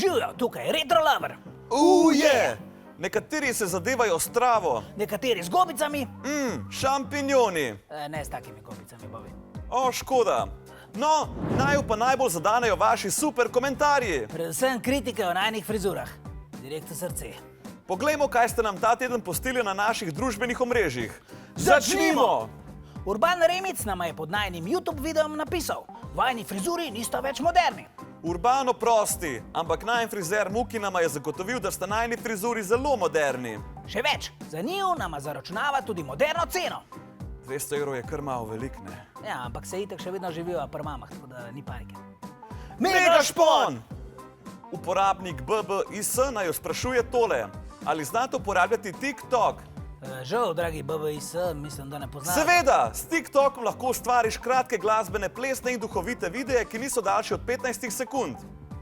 Živijo, tukaj Retro Lover. Je! Nekateri se zadevajo s travo. Nekateri z gobicami. Šampinjoni. Ne s takimi gobicami, Bobi. O, škoda. No, naju pa najbolj zadanejo vaši super komentarji. Predvsem kritike o najnih frizurah. Direkt v srce. Poglejmo, kaj ste nam ta teden postili na naših družbenih omrežjih. Začnimo! Urban Remic nama je pod najnim YouTube videom napisal: vajni frizuri nista več moderni. Urbano prosti, ampak najin frizer Muki nama je zagotovil, da sta najni frizuri zelo moderni. Še več, za njiju nama zaračunava tudi moderno ceno. 200 evrov je kar malo velik, ne? Ja, ampak se itak še vedno živijo pri mamah, tako da ni panike. Mega špon! Uporabnik BBIS naju sprašuje tole. Ali znate uporabljati TikTok? Žal, dragi BBIS, mislim, da ne poznam. Seveda! S TikTokom lahko ustvariš kratke glasbene, plesne in duhovite videe, ki niso daljši od 15 sekund.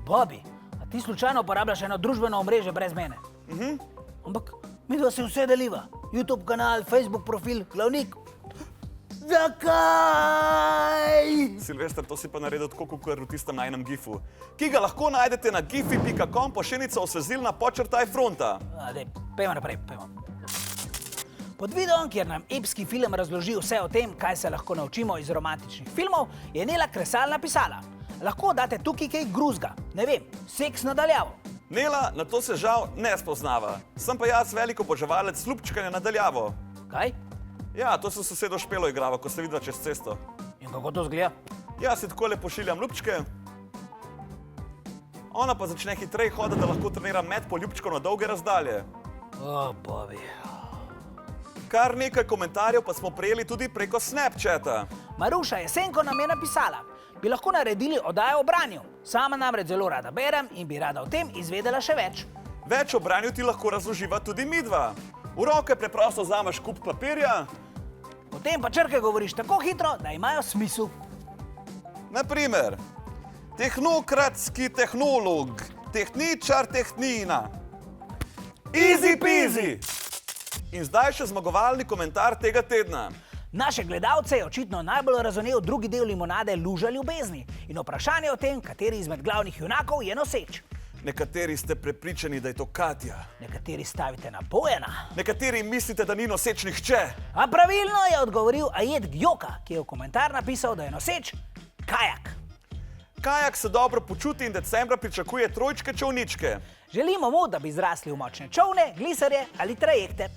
Bobi, a ti slučajno uporabljaš eno družbeno omrežje brez mene? Ampak midva se vse deliva. YouTube kanal, Facebook profil, glavnik. Zakaj? Silvester, to si pa naredil tako kakor v tistem najnem gifu, ki ga lahko najdete na gifi.com /osvezilna_fronta. Dej, pejmo naprej, pejmo. Pod videom, kjer nam epski film razloži vse o tem, kaj se lahko naučimo iz romantičnih filmov, je Nela Kresal napisala: lahko date tukaj kaj gruzga, ne vem, seks nadaljavo. Nela, na to se žal ne spoznava. Sem pa jaz veliko oboževalec slupčkanja nadaljavo. Kaj? Ja, to so sosedo Špelo igrava, ko se vidva čez cesto. In kako to zgleda? Jaz si takole pošiljam ljubčke. Ona pa začne hitrej hoditi, da lahko trenira met po ljubčko na dolge razdalje. O, Bobi. Kar nekaj komentarjev pa smo prejeli tudi preko Snapchata. Maruša Jesenko nam je napisala: bi lahko naredili oddajo o branju. Sama namreč zelo rada berem in bi rada o tem izvedela še več. Več o branju ti lahko razloživa tudi midva. V roke preprosto vzameš kup papirja. Potem pa črke govoriš tako hitro, da imajo smisel. Na primer, tehnokratski tehnolog, tehničar tehnina. Easy peasy! In zdaj še zmagovalni komentar tega tedna. Naše gledalce je očitno najbolj razonel drugi del limonade Luža ljubezni in vprašanje o tem, kateri izmed glavnih junakov je noseč. Nekateri ste prepričani, da je to Katja. Nekateri stavite na Bojana. Nekateri mislite, da ni noseč nihče. A pravilno je odgovoril Ajed Gjoka, ki je v komentar napisal, da je noseč kajak. Kajak se dobro počuti in decembra pričakuje trojčke čolničke. Želimo mu, da bi zrasli v močne čolne, gliserje ali trajekte.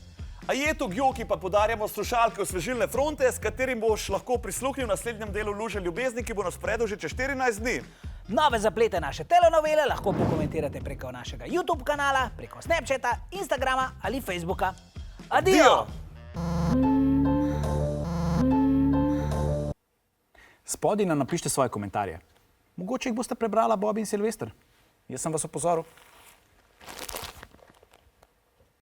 Ajetu Gjoki pa podarjamo slušalke Osvežilne fronte, s katerim boš lahko prisluhnil v naslednjem delu Luže ljubezni, ki bo na sporedu že čez 14 dni. Nove zaplete naše telenovele lahko pokomentirate preko našega YouTube kanala, preko Snapchata, Instagrama ali Facebooka. Adijo! Spodaj nam napišite svoje komentarje. Mogoče jih boste prebrala Bobi in Silvester. Jaz sem vas opozoril.